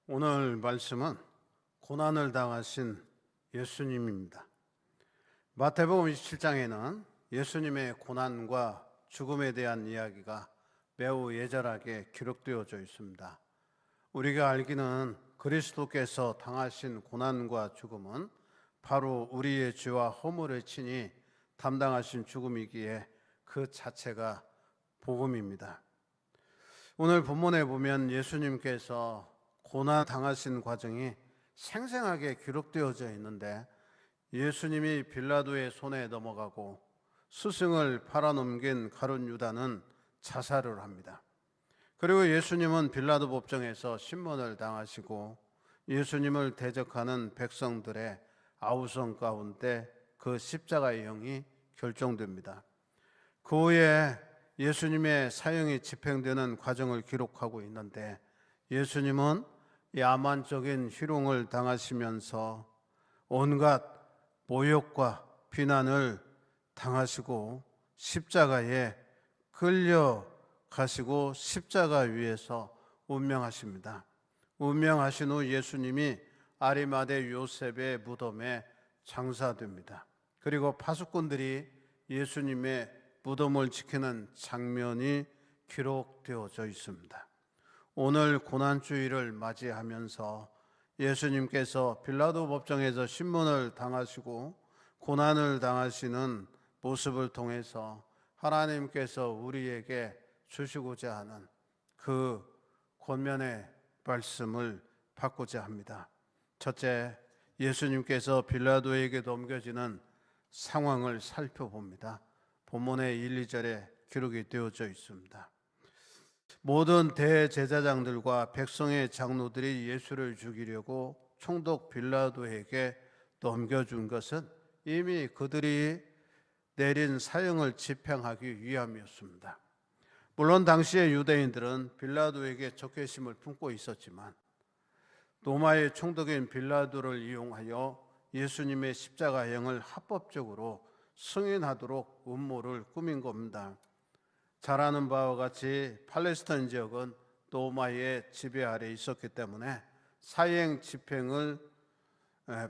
오늘 말씀은 고난을 당하신 예수님입니다. 마태복음 27장에는 예수님의 고난과 죽음에 대한 이야기가 매우 예절하게 기록되어져 있습니다. 우리가 알기는 그리스도께서 당하신 고난과 죽음은 바로 우리의 죄와 허물을 친히 담당하신 죽음이기에 그 자체가 복음입니다. 오늘 본문에 보면 예수님께서 고난 당하신 과정이 생생하게 기록되어져 있는데, 예수님이 빌라도의 손에 넘어가고 스승을 팔아넘긴 가룟 유다는 자살을 합니다. 그리고 예수님은 빌라도 법정에서 신문을 당하시고 예수님을 대적하는 백성들의 아우성 가운데 그 십자가의 형이 결정됩니다. 그 후에 예수님의 사형이 집행되는 과정을 기록하고 있는데, 예수님은 야만적인 희롱을 당하시면서 온갖 모욕과 비난을 당하시고 십자가에 끌려가시고 십자가 위에서 운명하십니다. 운명하신 후 예수님이 아리마대 요셉의 무덤에 장사됩니다. 그리고 파수꾼들이 예수님의 무덤을 지키는 장면이 기록되어져 있습니다. 오늘 고난주일을 맞이하면서 예수님께서 빌라도 법정에서 신문을 당하시고 고난을 당하시는 모습을 통해서 하나님께서 우리에게 주시고자 하는 그 권면의 말씀을 받고자 합니다. 첫째, 예수님께서 빌라도에게 넘겨지는 상황을 살펴봅니다. 본문의 1, 2절에 기록이 되어져 있습니다. 모든 대제사장들과 백성의 장로들이 예수를 죽이려고 총독 빌라도에게 넘겨준 것은 이미 그들이 내린 사형을 집행하기 위함이었습니다. 물론 당시의 유대인들은 빌라도에게 적개심을 품고 있었지만 로마의 총독인 빌라도를 이용하여 예수님의 십자가형을 합법적으로 승인하도록 음모를 꾸민 겁니다. 잘 아는 바와 같이 팔레스타인 지역은 로마의 지배 아래 있었기 때문에 사형 집행을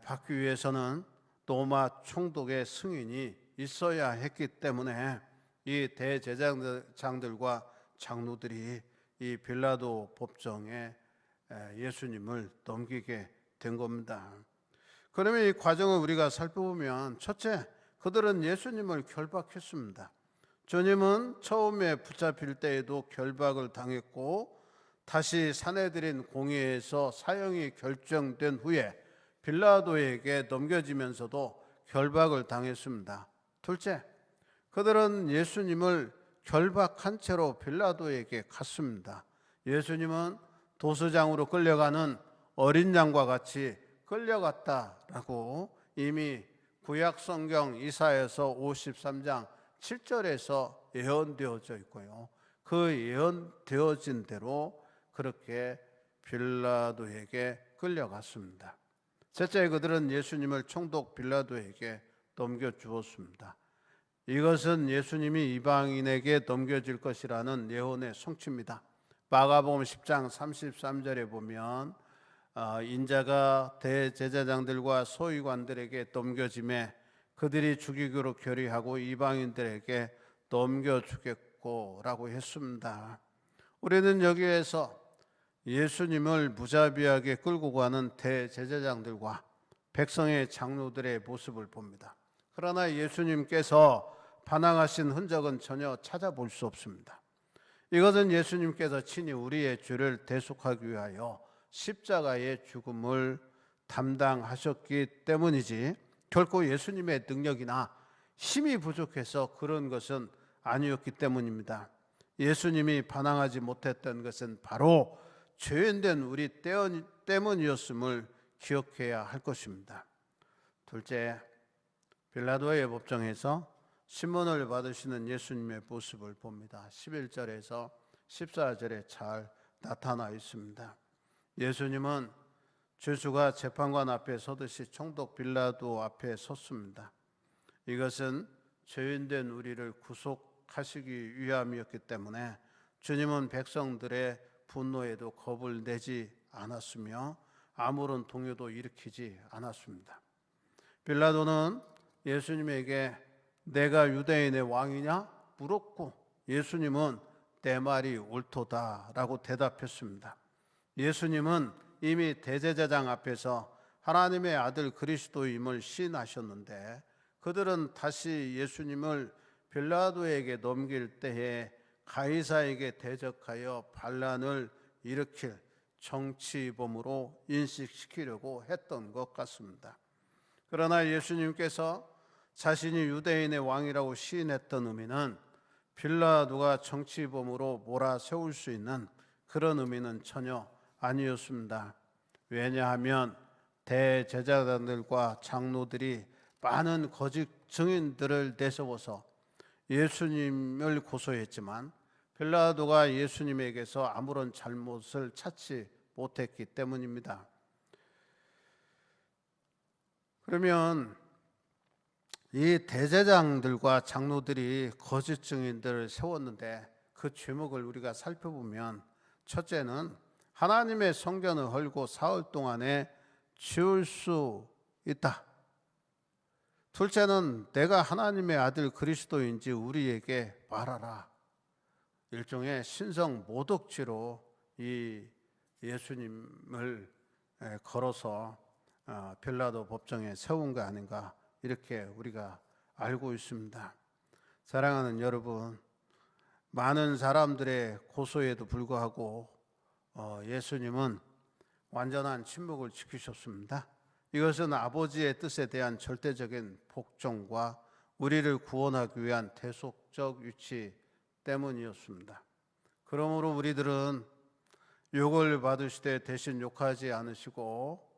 받기 위해서는 로마 총독의 승인이 있어야 했기 때문에 이 대제사장들과 장로들이 이 빌라도 법정에 예수님을 넘기게 된 겁니다. 그러면 이 과정을 우리가 살펴보면, 첫째, 그들은 예수님을 결박했습니다. 주님은 처음에 붙잡힐 때에도 결박을 당했고 다시 사내들인 공회에서 사형이 결정된 후에 빌라도에게 넘겨지면서도 결박을 당했습니다. 둘째, 그들은 예수님을 결박한 채로 빌라도에게 갔습니다. 예수님은 도수장으로 끌려가는 어린 양과 같이 끌려갔다라고 이미 구약 성경 이사야서 53장 7절에서 예언되어져 있고요. 그 예언되어진 대로 그렇게 빌라도에게 끌려갔습니다. 셋째, 그들은 예수님을 총독 빌라도에게 넘겨주었습니다. 이것은 예수님이 이방인에게 넘겨질 것이라는 예언의 성취입니다. 마가복음 10장 33절에 보면 인자가 대제사장들과 소위관들에게 넘겨짐에 그들이 죽이기로 결의하고 이방인들에게 넘겨주겠고 라고 했습니다. 우리는 여기에서 예수님을 무자비하게 끌고 가는 대제사장들과 백성의 장로들의 모습을 봅니다. 그러나 예수님께서 반항하신 흔적은 전혀 찾아볼 수 없습니다. 이것은 예수님께서 친히 우리의 죄를 대속하기 위하여 십자가의 죽음을 담당하셨기 때문이지 결코 예수님의 능력이나 힘이 부족해서 그런 것은 아니었기 때문입니다. 예수님이 반항하지 못했던 것은 바로 죄인된 우리 때문이었음을 기억해야 할 것입니다. 둘째, 빌라도의 법정에서 신문을 받으시는 예수님의 모습을 봅니다. 11절에서 14절에 잘 나타나 있습니다. 예수님은 죄수가 재판관 앞에 서듯이 총독 빌라도 앞에 섰습니다. 이것은 죄인된 우리를 구속하시기 위함이었기 때문에 주님은 백성들의 분노에도 겁을 내지 않았으며 아무런 동요도 일으키지 않았습니다. 빌라도는 예수님에게 내가 유대인의 왕이냐 물었고 예수님은 내 말이 옳도다라고 대답했습니다. 예수님은 이미 대제사장 앞에서 하나님의 아들 그리스도임을 시인하셨는데 그들은 다시 예수님을 빌라도에게 넘길 때에 가이사에게 대적하여 반란을 일으킬 정치범으로 인식시키려고 했던 것 같습니다. 그러나 예수님께서 자신이 유대인의 왕이라고 시인했던 의미는 빌라도가 정치범으로 몰아세울 수 있는 그런 의미는 전혀 아니었습니다. 왜냐하면 대제사장들과 장로들이 많은 거짓 증인들을 내세워서 예수님을 고소했지만 빌라도가 예수님에게서 아무런 잘못을 찾지 못했기 때문입니다. 그러면 이 대제사장들과 장로들이 거짓 증인들을 세웠는데 그 죄목을 우리가 살펴보면 첫째는 하나님의 성전을 헐고 사흘 동안에 지을 수 있다. 둘째는 내가 하나님의 아들 그리스도인지 우리에게 말하라. 일종의 신성 모독죄로 이 예수님을 걸어서 빌라도 법정에 세운 거 아닌가 이렇게 우리가 알고 있습니다. 사랑하는 여러분, 많은 사람들의 고소에도 불구하고 예수님은 완전한 침묵을 지키셨습니다. 이것은 아버지의 뜻에 대한 절대적인 복종과 우리를 구원하기 위한 대속적 위치 때문이었습니다. 그러므로 우리들은 욕을 받으시되 대신 욕하지 않으시고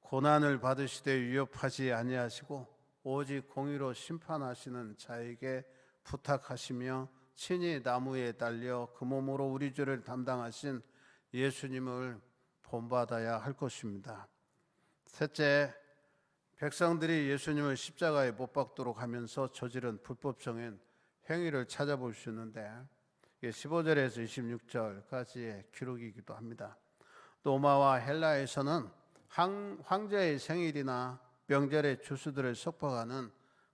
고난을 받으시되 위협하지 아니하시고 오직 공의로 심판하시는 자에게 부탁하시며 친히 나무에 달려 그 몸으로 우리 죄를 담당하신 예수님을 본받아야 할 것입니다. 셋째, 백성들이 예수님을 십자가에 못 박도록 하면서 저지른 불법적인 행위를 찾아볼 수 있는데 15절에서 26절까지의 기록이기도 합니다. 로마와 헬라에서는 황제의 생일이나 명절의 주수들을 석박하는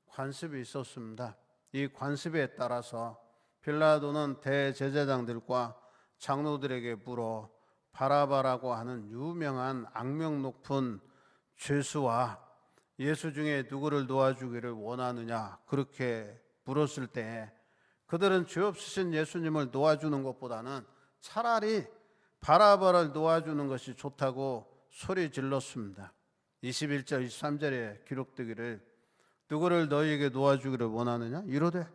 관습이 있었습니다. 이 관습에 따라서 빌라도는 대제사장들과 장로들에게 물어 바라바라고 하는 유명한 악명 높은 죄수와 예수 중에 누구를 놓아주기를 원하느냐 그렇게 물었을 때 그들은 죄 없으신 예수님을 놓아주는 것보다는 차라리 바라바를 놓아주는 것이 좋다고 소리 질렀습니다. 21절 23절에 기록되기를 누구를 너희에게 놓아주기를 원하느냐 이르되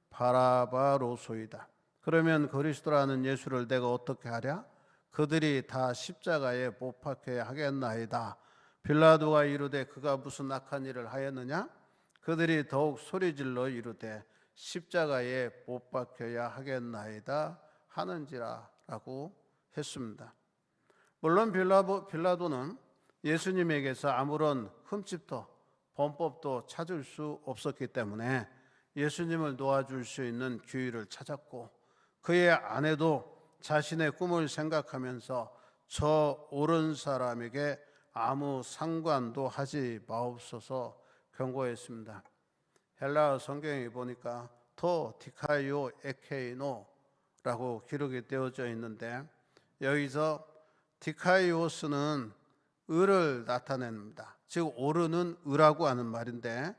바라바로소이다. 그러면 그리스도라는 예수를 내가 어떻게 하랴? 그들이 다 십자가에 못 박혀야 하겠나이다. 빌라도가 이르되 그가 무슨 악한 일을 하였느냐? 그들이 더욱 소리질러 이르되 십자가에 못 박혀야 하겠나이다 하는지라 라고 했습니다. 물론 빌라도는 예수님에게서 아무런 흠집도 범법도 찾을 수 없었기 때문에 예수님을 놓아줄 수 있는 기회를 찾았고 그의 아내도 자신의 꿈을 생각하면서 저 옳은 사람에게 아무 상관도 하지 마옵소서 경고했습니다. 헬라어 성경에 보니까 토 디카이오 에케이노라고 기록이 되어져 있는데 여기서 디카이오스는 의를 나타냅니다. 즉 옳은은 의라고 하는 말인데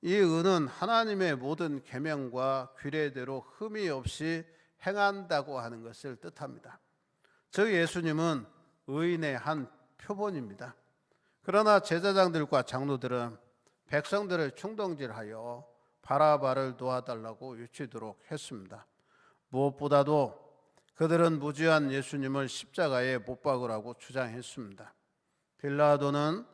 이 의는 하나님의 모든 계명과 규례대로 흠이 없이 행한다고 하는 것을 뜻합니다. 즉 예수님은 의인의 한 표본입니다. 그러나 제사장들과 장로들은 백성들을 충동질하여 바라바를 놓아달라고 외치도록 했습니다. 무엇보다도 그들은 무죄한 예수님을 십자가에 못 박으라고 주장했습니다. 빌라도는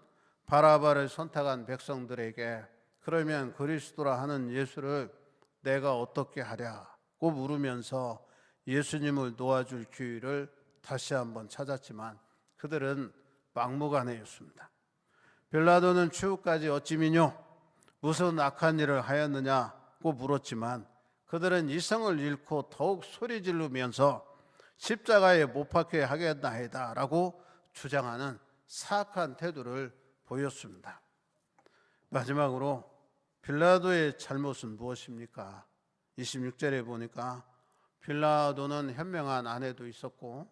바라바를 선택한 백성들에게 그러면 그리스도라 하는 예수를 내가 어떻게 하랴고 물으면서 예수님을 놓아줄 기회를 다시 한번 찾았지만 그들은 막무가내였습니다. 빌라도는 추후까지 어찌 미뇨 무슨 악한 일을 하였느냐고 물었지만 그들은 이성을 잃고 더욱 소리 지르면서 십자가에 못 박혀야 하겠나이다 라고 주장하는 사악한 태도를 보였습니다. 마지막으로 빌라도의 잘못은 무엇입니까? 26절에 보니까 빌라도는 현명한 아내도 있었고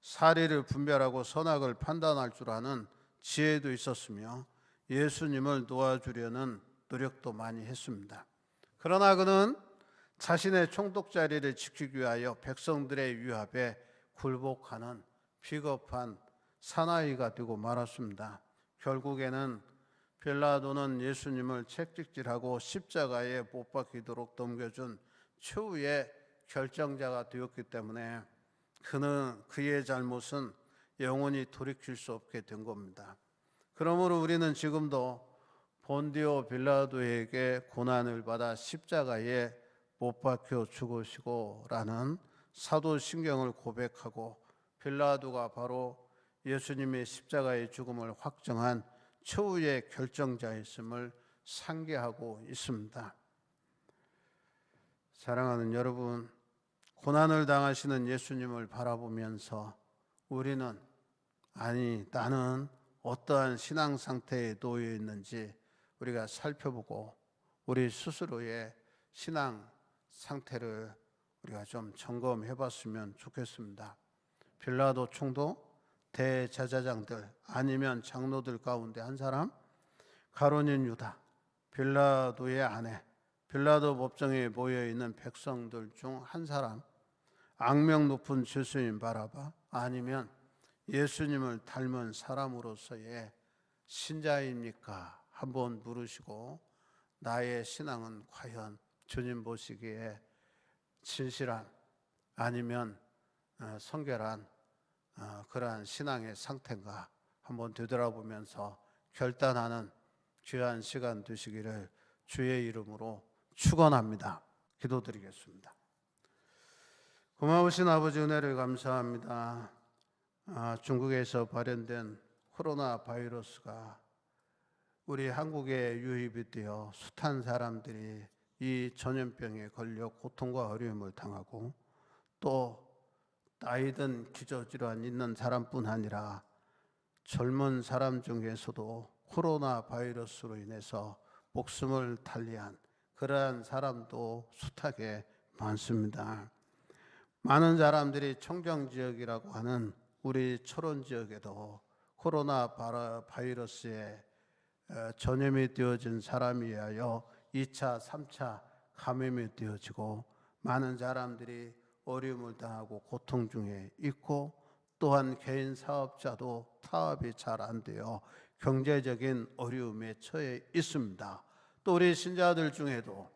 사리를 분별하고 선악을 판단할 줄 아는 지혜도 있었으며 예수님을 도와주려는 노력도 많이 했습니다. 그러나 그는 자신의 총독자리를 지키기 위하여 백성들의 위압에 굴복하는 비겁한 사나이가 되고 말았습니다. 결국에는 빌라도는 예수님을 채찍질하고 십자가에 못 박히도록 넘겨준 최후의 결정자가 되었기 때문에 그의 잘못은 영원히 돌이킬 수 없게 된 겁니다. 그러므로 우리는 지금도 본디오 빌라도에게 고난을 받아 십자가에 못 박혀 죽으시고 라는 사도신경을 고백하고 빌라도가 바로 예수님의 십자가의 죽음을 확정한 최후의 결정자였음을 상기하고 있습니다. 사랑하는 여러분, 고난을 당하시는 예수님을 바라보면서 우리는 나는 어떠한 신앙 상태에 놓여 있는지 우리가 살펴보고 우리 스스로의 신앙 상태를 우리가 좀 점검해 봤으면 좋겠습니다. 빌라도 총독, 대제사장들 아니면 장로들 가운데 한 사람, 가룟인 유다, 빌라도의 아내, 빌라도 법정에 모여있는 백성들 중 한 사람, 악명 높은 죄수인 바라바, 아니면 예수님을 닮은 사람으로서의 신자입니까? 한번 물으시고 나의 신앙은 과연 주님 보시기에 진실한 아니면 성결한 그러한 신앙의 상태인가 한번 되돌아보면서 결단하는 귀한 시간 되시기를 주의 이름으로 축원합니다. 기도드리겠습니다. 고마우신 아버지 은혜를 감사합니다. 중국에서 발현된 코로나 바이러스가 우리 한국에 유입이 되어 숱한 사람들이 이 전염병에 걸려 고통과 어려움을 당하고 또 나이든 기저질환 있는 사람뿐 아니라 젊은 사람 중에서도 코로나 바이러스로 인해서 목숨을 달리한 그러한 사람도 숱하게 많습니다. 많은 사람들이 청정지역이라고 하는 우리 철원 지역에도 코로나 바이러스에 전염이 되어진 사람에 의하여 2차, 3차 감염이 되어지고 많은 사람들이 어려움을 당하고 고통 중에 있고 또한 개인 사업자도 사업이 잘 안 되어 경제적인 어려움에 처해 있습니다. 또 우리 신자들 중에도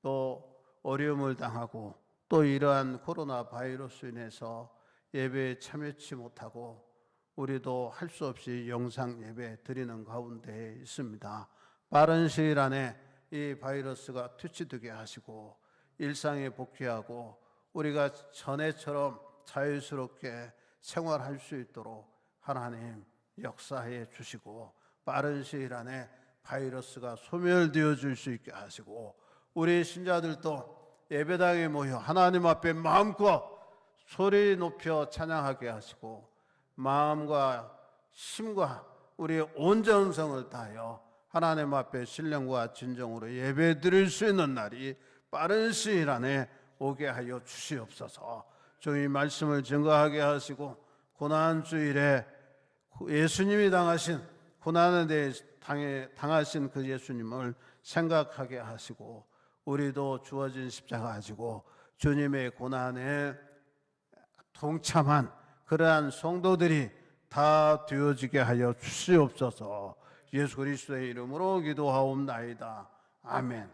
또 어려움을 당하고 또 이러한 코로나 바이러스로 인해서 예배에 참여치 못하고 우리도 할 수 없이 영상 예배 드리는 가운데 있습니다. 빠른 시일 안에 이 바이러스가 퇴치되게 하시고 일상에 복귀하고 우리가 전에처럼 자유스럽게 생활할 수 있도록 하나님 역사해 주시고 빠른 시일 안에 바이러스가 소멸되어 줄 수 있게 하시고 우리 신자들도 예배당에 모여 하나님 앞에 마음껏 소리 높여 찬양하게 하시고 마음과 힘과 우리의 온 정성을 다하여 하나님 앞에 신령과 진정으로 예배 드릴 수 있는 날이 빠른 시일 안에 오게 하여 주시옵소서. 주의 말씀을 증거하게 하시고 고난주일에 예수님이 당하신 고난에 대해 당하신 그 예수님을 생각하게 하시고 우리도 주어진 십자가 가지고 주님의 고난에 동참한 그러한 성도들이 다 되어지게 하여 주시옵소서. 예수 그리스도의 이름으로 기도하옵나이다. 아멘.